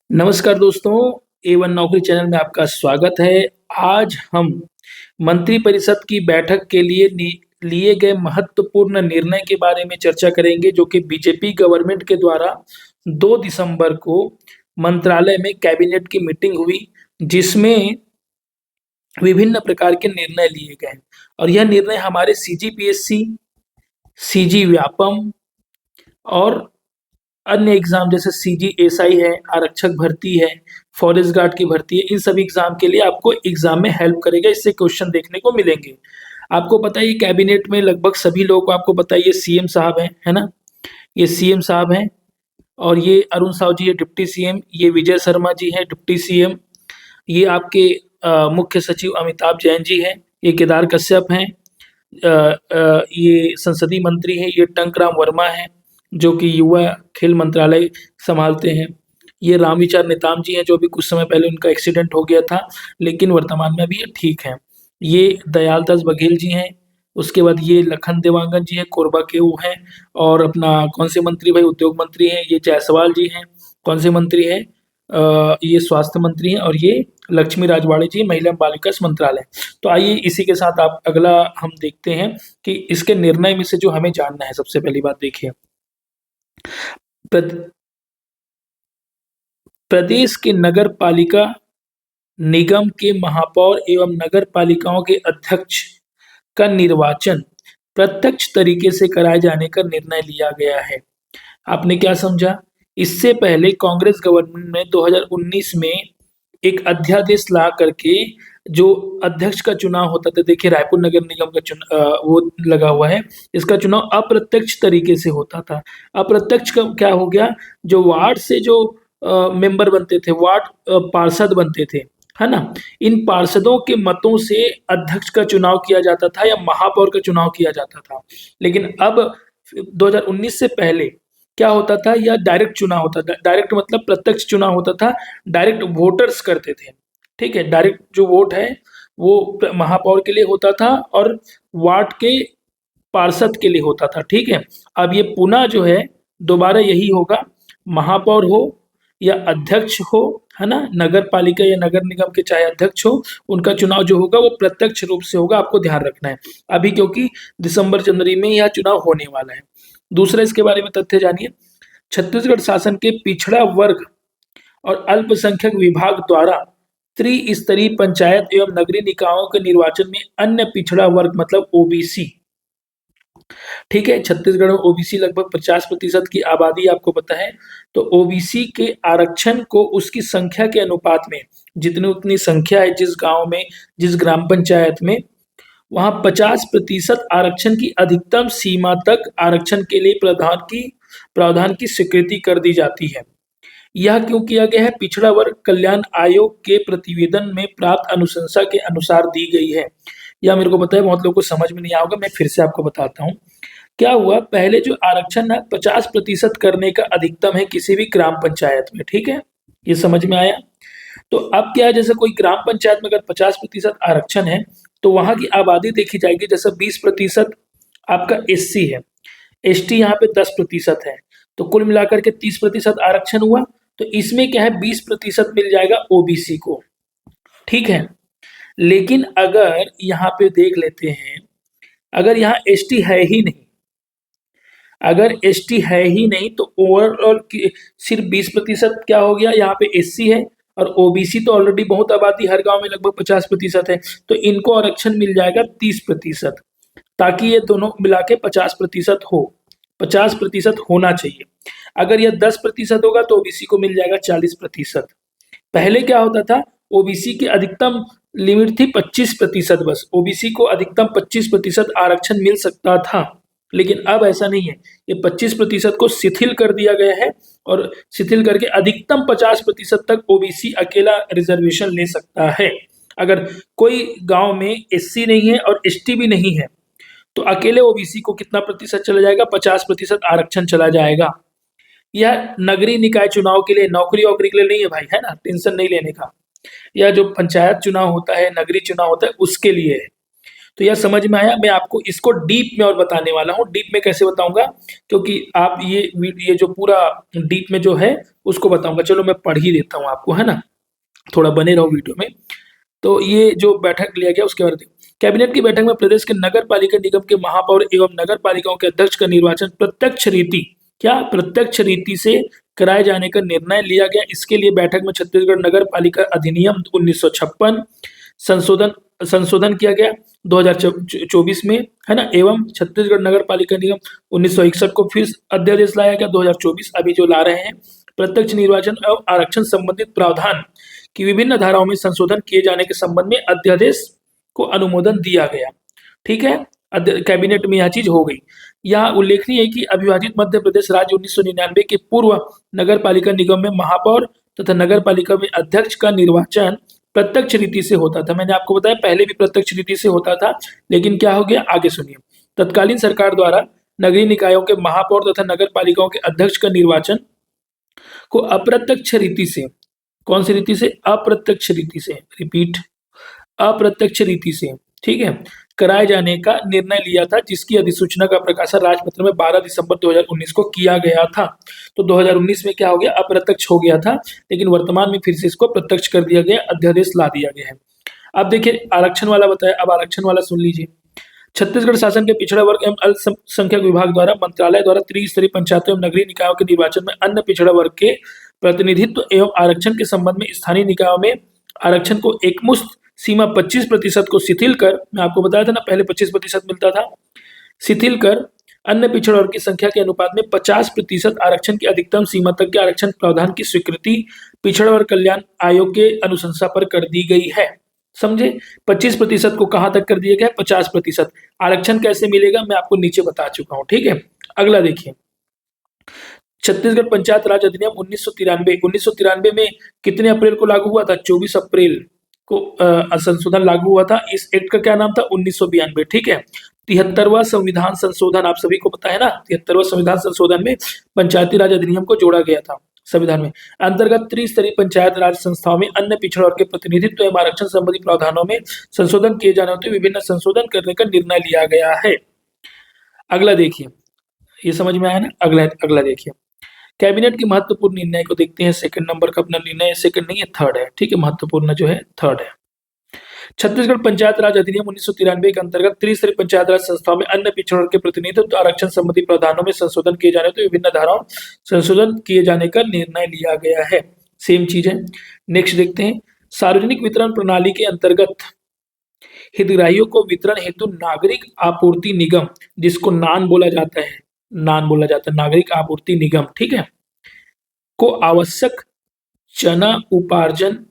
नमस्कार दोस्तों, A1 नौकरी चैनल में आपका स्वागत है। आज हम मंत्रिपरिषद की बैठक के लिए लिए गए महत्वपूर्ण निर्णय के बारे में चर्चा करेंगे, जो कि बीजेपी गवर्नमेंट के द्वारा 2 दिसंबर को मंत्रालय में कैबिनेट की मीटिंग हुई, जिसमें विभिन्न प्रकार के निर्णय लिए गए और यह निर्णय हमारे सीजीपीएससी, सीजी व्यापम और अन्य एग्जाम जैसे सीजीएसआई है, आरक्षक भर्ती है, फॉरेस्ट गार्ड की भर्ती है, इन सभी एग्जाम के लिए आपको एग्जाम में हेल्प करेगा। इससे क्वेश्चन देखने को मिलेंगे। आपको पता है ये कैबिनेट में लगभग सभी लोगों को आपको पता है, ये सीएम साहब हैं, है ना। ये सीएम साहब हैं और ये अरुण साव जी है डिप्टी सीएम, ये विजय शर्मा जी हैं डिप्टी सीएम, ये आपके मुख्य सचिव अमिताभ जैन जी हैं, ये केदार कश्यप हैं, ये संसदीय मंत्री हैं, ये टंकराम वर्मा हैं जो कि युवा खेल मंत्रालय संभालते हैं। ये रामविचार नेताम जी हैं जो भी कुछ समय पहले उनका एक्सीडेंट हो गया था, लेकिन वर्तमान में अभी ये ठीक हैं। ये दयालदास बघेल जी हैं। उसके बाद ये लखन देवांगन जी हैं, कोरबा के वो हैं। और अपना कौन से मंत्री भाई, उद्योग मंत्री हैं, ये जायसवाल जी हैं। कौन से मंत्री हैं? ये स्वास्थ्य मंत्री हैं। और ये लक्ष्मी राजवाड़े जी, महिला एवं बाल विकास मंत्रालय। तो आइए इसी के साथ आप अगला हम देखते हैं कि इसके निर्णय में से जो हमें जानना है। सबसे पहली बात देखिए, प्रदेश के नगर पालिका निगम के महापौर एवं नगर पालिकाओं के अध्यक्ष का निर्वाचन प्रत्यक्ष तरीके से कराए जाने का निर्णय लिया गया है। आपने क्या समझा? इससे पहले कांग्रेस गवर्नमेंट ने 2019 में एक अध्यादेश ला करके जो अध्यक्ष का चुनाव होता था, देखिए रायपुर नगर निगम का वो लगा हुआ है, इसका चुनाव अप्रत्यक्ष तरीके से होता था। अप्रत्यक्ष का क्या हो गया, जो वार्ड से जो मेंबर बनते थे, वार्ड पार्षद बनते थे, है ना, इन पार्षदों के मतों से अध्यक्ष का चुनाव किया जाता था या महापौर का चुनाव किया जाता था। लेकिन अब 2019 से पहले क्या होता था, या डायरेक्ट चुनाव होता था। डायरेक्ट मतलब प्रत्यक्ष चुनाव होता था, डायरेक्ट वोटर्स करते थे। ठीक है, डायरेक्ट जो वोट है वो महापौर के लिए होता था और वार्ड के पार्षद के लिए होता था। ठीक है, अब ये पुनः जो है दोबारा यही होगा, महापौर हो या अध्यक्ष हो, है ना, नगर पालिका या नगर निगम के चाहे अध्यक्ष हो, उनका चुनाव जो होगा वो प्रत्यक्ष रूप से होगा। आपको ध्यान रखना है अभी, क्योंकि दिसंबर जनवरी में यह चुनाव होने वाला है। दूसरा इसके बारे में तथ्य जानिए, छत्तीसगढ़ शासन के पिछड़ा वर्ग और अल्पसंख्यक विभाग द्वारा त्रिस्तरीय पंचायत एवं नगरीय निकायों के निर्वाचन में अन्य पिछड़ा वर्ग मतलब ओबीसी, ठीक है, छत्तीसगढ़ में ओबीसी लगभग 50% की आबादी आपको पता है। तो ओबीसी के आरक्षण को उसकी संख्या के अनुपात में, जितनी उतनी संख्या है जिस गांव में, जिस ग्राम पंचायत में, वहां 50% आरक्षण की अधिकतम सीमा तक आरक्षण के लिए प्रावधान की स्वीकृति कर दी जाती है। यह क्यों किया गया है? पिछड़ा वर्ग कल्याण आयोग के प्रतिवेदन में प्राप्त अनुशंसा के अनुसार दी गई है। यह मेरे को पता है बहुत लोगों को समझ में नहीं आएगा, मैं फिर से आपको बताता हूँ। क्या हुआ, पहले जो आरक्षण है 50% करने का अधिकतम है किसी भी ग्राम पंचायत में। ठीक है, ये समझ में आया। तो अब क्या है, जैसे कोई ग्राम पंचायत में अगर 50% आरक्षण है तो वहां की आबादी देखी जाएगी। जैसे 20% आपका एससी है, एसटी यहाँ पे 10% है, तो कुल मिलाकर के 30% आरक्षण हुआ। तो इसमें क्या है, 20% मिल जाएगा ओबीसी को। ठीक है, लेकिन अगर यहाँ पे देख लेते हैं, अगर यहाँ एसटी है ही नहीं, अगर एसटी है ही नहीं तो ओवरऑल सिर्फ 20% क्या हो गया, यहाँ पे एससी है और ओबीसी तो ऑलरेडी बहुत आबादी, हर गांव में लगभग 50% है, तो इनको आरक्षण मिल जाएगा 30%, ताकि ये दोनों मिला के 50% हो। 50% होना चाहिए। अगर यह 10% होगा तो ओबीसी को मिल जाएगा 40%। पहले क्या होता था, ओबीसी की अधिकतम लिमिट थी 25%, बस ओबीसी को अधिकतम 25% आरक्षण मिल सकता था। लेकिन अब ऐसा नहीं है, ये 25% को शिथिल कर दिया गया है और शिथिल करके अधिकतम 50% तक ओबीसी अकेला रिजर्वेशन ले सकता है। अगर कोई गांव में एससी नहीं है और एसटी भी नहीं है तो अकेले ओबीसी को कितना प्रतिशत चला जाएगा, 50% आरक्षण चला जाएगा। यह नगरीय निकाय चुनाव के लिए, नौकरी वोकरी के लिए नहीं है भाई, है ना, टेंशन नहीं लेने का। यह जो पंचायत चुनाव होता है, नगरीय चुनाव होता है, उसके लिए है। तो यह समझ में आया। मैं आपको इसको डीप में और बताने वाला हूँ। डीप में कैसे बताऊंगा, क्योंकि आप ये जो पूरा डीप में जो है उसको बताऊंगा। चलो मैं पढ़ ही देता हूँ आपको, है ना, थोड़ा बने रहो वीडियो में। तो ये जो बैठक लिया गया उसके बारे में, कैबिनेट की बैठक में प्रदेश के नगर पालिका निगम के महापौर एवं नगर पालिकाओं के अध्यक्ष का निर्वाचन प्रत्यक्ष रीति, क्या प्रत्यक्ष रीति से कराए जाने का निर्णय लिया गया। इसके लिए बैठक में छत्तीसगढ़ नगर पालिका अधिनियम 1956 संशोधन संशोधन किया गया 2024 में, है ना, एवं छत्तीसगढ़ नगर पालिका निगम 1961 को फिर अध्यादेश लाया गया 2024, अभी जो ला रहे हैं। प्रत्यक्ष निर्वाचन एवं आरक्षण संबंधित प्रावधान की विभिन्न धाराओं में संशोधन किए जाने के संबंध में अध्यादेश को अनुमोदन दिया गया। ठीक है, कैबिनेट में यह चीज हो गई। यह उल्लेखनीय है कि अविभाजित मध्य प्रदेश राज्य 1999 के पूर्व नगर पालिका निगम में महापौर तथा नगर पालिका में अध्यक्ष का निर्वाचन प्रत्यक्ष रीति से होता था। मैंने आपको बताया पहले भी प्रत्यक्ष रीति से होता था, लेकिन क्या हो गया, आगे सुनिए। तत्कालीन सरकार द्वारा नगरीय निकायों के महापौर तथा नगर पालिकाओं के अध्यक्ष का निर्वाचन को अप्रत्यक्ष रीति से, कौन सी रीति से, अप्रत्यक्ष रीति से, रिपीट, अप्रत्यक्ष रीति से, ठीक है, कराए जाने का निर्णय लिया था, जिसकी अधिसूचना का प्रकाशन राजपत्र में 12 दिसंबर 2019 को किया गया था। तो 2019 में क्या हो गया, अप्रत्यक्ष हो गया था, लेकिन वर्तमान में फिर से इसको प्रत्यक्ष कर दिया गया, अध्यादेश ला दिया गया है। अब देखिए आरक्षण वाला बताया, अब आरक्षण वाला सुन लीजिए। छत्तीसगढ़ शासन के पिछड़ा वर्ग एवं अल्पसंख्यक विभाग द्वारा मंत्रालय द्वारा त्रिस्तरीय पंचायतों एवं नगरीय निकायों के निर्वाचन में अन्य पिछड़ा वर्ग के प्रतिनिधित्व एवं आरक्षण के संबंध में स्थानीय निकायों में आरक्षण को एकमुश्त सीमा 25% को शिथिल कर, मैं आपको बताया था ना पहले 25% मिलता था, शिथिल कर अन्य पिछड़ा वर्ग की संख्या के अनुपात में 50% आरक्षण की अधिकतम सीमा तक के आरक्षण प्रावधान की स्वीकृति पिछड़ा वर्ग कल्याण आयोग के अनुशंसा पर कर दी गई है। समझे, 25% को कहां तक कर दिया गया है, 50%। आरक्षण कैसे मिलेगा मैं आपको नीचे बता चुका हूं, ठीक है। अगला देखिए, छत्तीसगढ़ पंचायत राज अधिनियम 1993 में कितने अप्रैल को लागू हुआ था, 24 अप्रैल को संशोधन लागू हुआ था। इस एक्ट का क्या नाम था, 1992, ठीक है। 73वां संविधान संशोधन आप सभी को पता है ना, 73वां संविधान संशोधन में पंचायती राज अधिनियम को जोड़ा गया था संविधान में। अंतर्गत त्रिस्तरीय पंचायत राज संस्थाओं में अन्य पिछड़ा वर्ग के प्रतिनिधित्व एवं आरक्षण संबंधी प्रावधानों में संशोधन किए जाने होते विभिन्न संशोधन करने का निर्णय लिया गया है। अगला देखिए, ये समझ में आया ना। अगला देखिए, कैबिनेट के महत्वपूर्ण निर्णय को देखते हैं। सेकंड नंबर का अपना निर्णय, सेकंड नहीं है, थर्ड है, ठीक है, महत्वपूर्ण जो है थर्ड है। छत्तीसगढ़ पंचायत राज अधिनियम 1993 के अंतर्गत त्रिस्तरीय पंचायत राज संस्थाओं में अन्य पिछड़ा वर्ग के प्रतिनिधित्व आरक्षण संबंधी प्रावधानों में संशोधन किए जाने तो विभिन्न धाराओं संशोधन किए जाने का निर्णय लिया गया है। सेम चीज है। नेक्स्ट देखते हैं, सार्वजनिक वितरण प्रणाली के अंतर्गत हितग्राहियों को वितरण हेतु नागरिक आपूर्ति निगम, जिसको नान बोला जाता है, नान बोला जाता है, नागरिक आपूर्ति निगम, ठीक है, को आवश्यक चना उपार्जन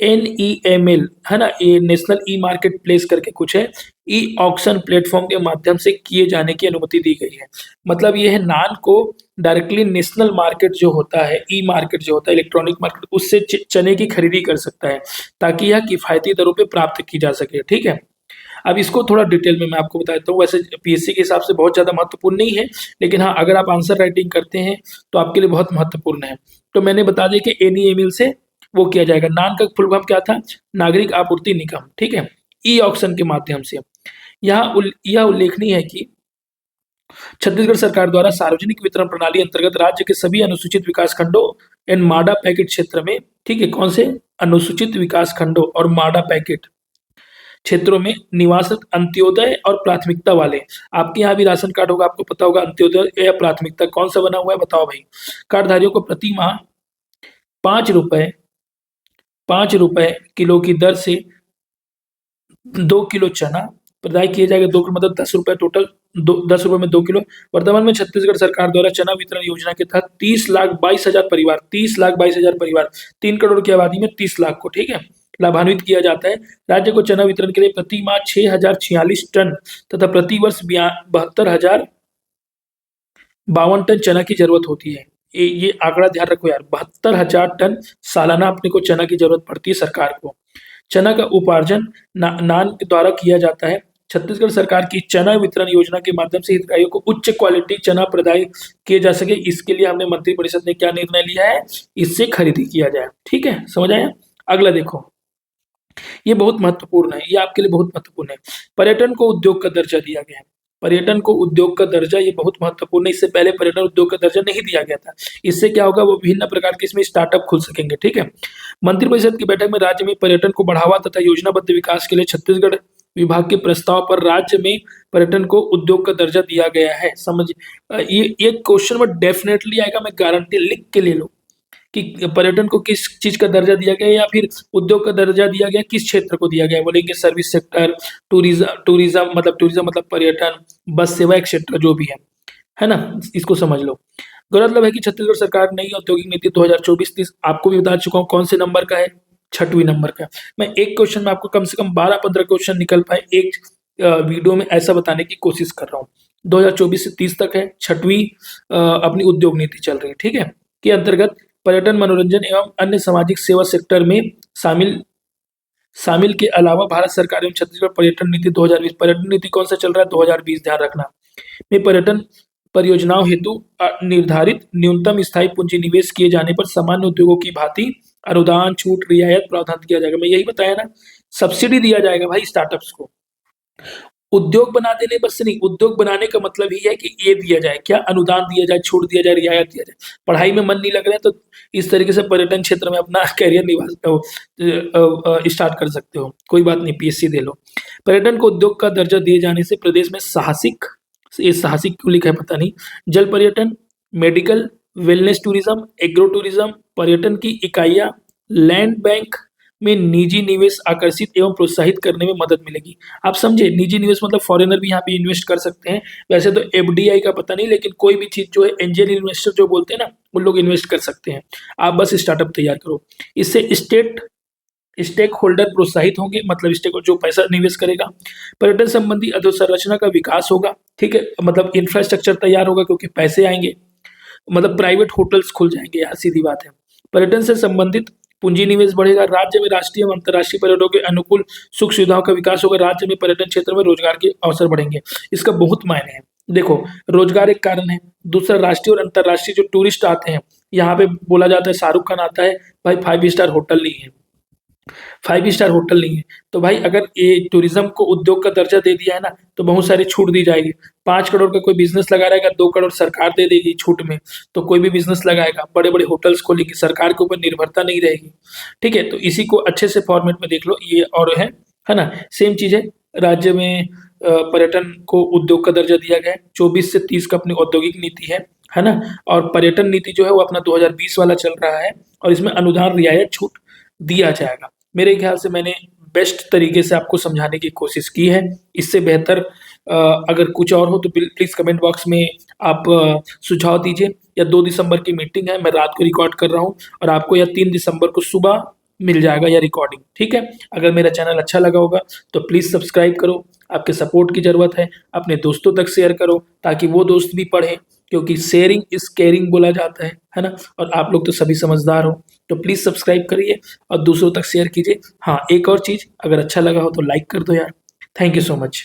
NEML, है ना, ये नेशनल ई मार्केट प्लेस करके कुछ है, ई ऑक्शन प्लेटफॉर्म के माध्यम से किए जाने की अनुमति दी गई है। मतलब ये है नान को डायरेक्टली नेशनल मार्केट जो होता है, ई मार्केट जो होता है, इलेक्ट्रॉनिक मार्केट, उससे चने की खरीदी कर सकता है, ताकि यह किफायती दरों पे प्राप्त की जा सके, ठीक है। अब इसको थोड़ा डिटेल में मैं आपको बता देता हूँ। वैसे PSC के हिसाब से बहुत ज़्यादा महत्वपूर्ण नहीं है, लेकिन हाँ अगर आप आंसर राइटिंग करते हैं तो आपके लिए बहुत महत्वपूर्ण है। तो मैंने बता दिया कि NEML से वो किया जाएगा। नान का फुल फॉर्म क्या था, नागरिक आपूर्ति निगम, ठीक है, ई ऑक्शन के माध्यम से। यह उल्लेखनीय है कि छत्तीसगढ़ सरकार द्वारा सार्वजनिक वितरण प्रणाली अंतर्गत राज्य के सभी अनुसूचित विकास खंडों एंड माडा पैकेट क्षेत्र में, ठीक है, कौन से अनुसूचित विकास खंडों और माडा पैकेट क्षेत्रों में निवासित अंत्योदय और प्राथमिकता वाले, आपके यहाँ भी राशन कार्ड होगा, आपको पता होगा अंत्योदय या प्राथमिकता कौन सा बना हुआ है, बताओ भाई। कार्डधारियों को प्रति माह 5 रुपए किलो की दर से 2 किलो चना प्रदाय किए जाएगा। 2 किलो मतलब 10 रुपए टोटल, 10 रुपए में 2 किलो। वर्तमान में छत्तीसगढ़ सरकार द्वारा चना वितरण योजना के तहत 30,22,000 परिवार, 30,22,000 परिवार, 3 करोड़ की आबादी में 30 लाख को, ठीक है, लाभान्वित किया जाता है। राज्य को चना वितरण के लिए प्रति माह 6,046 टन तथा प्रति वर्ष 72,052 टन चना की जरूरत होती है। ये आंकड़ा ध्यान रखो यार, 72,000 टन सालाना अपने को चना की जरूरत पड़ती है सरकार को। चना का उपार्जन नान के द्वारा किया जाता है। छत्तीसगढ़ सरकार की चना वितरण योजना के माध्यम से हितग्राहियों को उच्च क्वालिटी चना प्रदाय किए जा सके, इसके लिए हमने मंत्रिपरिषद ने क्या निर्णय लिया है, इससे खरीदी किया जाए, ठीक है, समझ आया। अगला देखो, ये बहुत महत्वपूर्ण है, ये आपके लिए बहुत महत्वपूर्ण है। पर्यटन को उद्योग का दर्जा दिया गया है। पर्यटन को उद्योग का दर्जा ये बहुत महत्वपूर्ण है, इससे पहले पर्यटन उद्योग का दर्जा नहीं दिया गया था। इससे क्या होगा, वो विभिन्न प्रकार के इसमें स्टार्टअप खुल सकेंगे, ठीक है। मंत्रिपरिषद की बैठक में राज्य में पर्यटन को बढ़ावा तथा योजनाबद्ध विकास के लिए छत्तीसगढ़ विभाग के प्रस्ताव पर राज्य में पर्यटन को उद्योग का दर्जा दिया गया है। समझ, ये क्वेश्चन में डेफिनेटली आएगा, मैं गारंटी, लिख के ले लो कि पर्यटन को किस चीज का दर्जा दिया गया या फिर उद्योग का दर्जा दिया गया, किस क्षेत्र को दिया गया। बोलेंगे सर्विस सेक्टर, टूरिज्म मतलब पर्यटन, बस सेवा एक्सेट्रा जो भी है ना, इसको समझ लो। गौरतलब है कि छत्तीसगढ़ सरकार नई औद्योगिक नीति 2024-30 आपको भी बता चुका हूँ कौन से नंबर का है, 6वीं नंबर का। मैं एक क्वेश्चन में आपको कम से कम 12-15 क्वेश्चन निकल पाए एक वीडियो में, ऐसा बताने की कोशिश कर रहा हूँ। 2024 से 30 तक है, 6वीं अपनी उद्योग नीति चल रही है, ठीक है। के अंतर्गत पर्यटन, मनोरंजन एवं अन्य सामाजिक सेवा सेक्टर में शामिल शामिल के अलावा भारत सरकार एवं छत्तीसगढ़ पर्यटन नीति 2020, पर्यटन नीति कौन सा चल रहा है, 2020, ध्यान रखना, में पर्यटन परियोजनाओं हेतु निर्धारित न्यूनतम स्थायी पूंजी निवेश किए जाने पर सामान्य उद्योगों की भांति अनुदान, छूट, रियायत प्रावधान किया जाएगा। मैं यही बताया ना, सब्सिडी दिया जाएगा भाई स्टार्टअप्स को। उद्योग बना देने बस नहीं, उद्योग बनाने का मतलब ही है कि ये दिया जाए, क्या अनुदान दिया जाए, छूट दिया जाए, रियायत दिया जाए। पढ़ाई में मन नहीं लग रहा है तो इस तरीके से पर्यटन क्षेत्र में अपना करियर स्टार्ट कर सकते हो, कोई बात नहीं, पीएससी दे लो। पर्यटन को उद्योग का दर्जा दिए जाने से प्रदेश में साहसिक, ये साहसिक क्यों लिखा है पता नहीं, जल पर्यटन, medical, wellness tourism, agro tourism, पर्यटन की इकाइयां, लैंड बैंक में निजी निवेश आकर्षित एवं प्रोत्साहित करने में मदद मिलेगी। आप समझे, निजी निवेश मतलब फॉरेनर भी यहाँ पे इन्वेस्ट कर सकते हैं। वैसे तो एफडीआई का पता नहीं, लेकिन कोई भी चीज जो है एंजल इन्वेस्टर जो बोलते हैं ना, उन लोग इन्वेस्ट कर सकते हैं। आप बस स्टार्टअप तैयार करो। इससे स्टेक होल्डर प्रोत्साहित होंगे, मतलब स्टेक जो पैसा निवेश करेगा। पर्यटन संबंधी अधोसंरचना का विकास होगा, ठीक है, मतलब इंफ्रास्ट्रक्चर तैयार होगा क्योंकि पैसे आएंगे, मतलब प्राइवेट होटल्स खुल जाएंगे यार, सीधी बात है। पर्यटन से संबंधित पूंजी निवेश बढ़ेगा। राज्य में राष्ट्रीय एवं अंतर्राष्ट्रीय पर्यटकों के अनुकूल सुख सुविधाओं का विकास होगा। राज्य में पर्यटन क्षेत्र में रोजगार के अवसर बढ़ेंगे। इसका बहुत मायने है। देखो, रोजगार एक कारण है, दूसरा राष्ट्रीय और अंतर्राष्ट्रीय जो टूरिस्ट आते हैं, यहाँ पे बोला जाता है शाहरुख खान आता है, भाई 5 स्टार होटल नहीं है, 5 स्टार होटल नहीं है, तो भाई अगर ये टूरिज्म को उद्योग का दर्जा दे दिया है ना, तो बहुत सारी छूट दी जाएगी। 5 करोड़ का कोई बिजनेस लगा रहेगा, 2 करोड़ सरकार दे देगी छूट में, तो कोई भी बिजनेस लगाएगा, बड़े बड़े होटल्स खोलेगी, सरकार के ऊपर निर्भरता नहीं रहेगी, ठीक है। तो इसी को अच्छे से फॉर्मेट में देख लो, ये और है ना, सेम चीज है। राज्य में पर्यटन को उद्योग का दर्जा दिया गया है। 24 से 30 का अपनी औद्योगिक नीति है ना, और पर्यटन नीति जो है वो अपना 2020 वाला चल रहा है, और इसमें अनुदान, रियायत, छूट दिया जाएगा। मेरे ख्याल से मैंने बेस्ट तरीके से आपको समझाने की कोशिश की है। इससे बेहतर अगर कुछ और हो तो प्लीज कमेंट बॉक्स में आप सुझाव दीजिए। या 2 दिसंबर की मीटिंग है, मैं रात को रिकॉर्ड कर रहा हूँ, और आपको या 3 दिसंबर को सुबह मिल जाएगा या रिकॉर्डिंग, ठीक है। अगर मेरा चैनल अच्छा लगा होगा तो प्लीज सब्सक्राइब करो, आपके सपोर्ट की जरूरत है। अपने दोस्तों तक शेयर करो ताकि वो दोस्त भी पढ़ें, क्योंकि शेयरिंग इज केयरिंग बोला जाता है ना, और आप लोग तो सभी समझदार हो। तो प्लीज सब्सक्राइब करिए और दूसरों तक शेयर कीजिए। हाँ, एक और चीज, अगर अच्छा लगा हो तो लाइक कर दो यार। Thank you so much.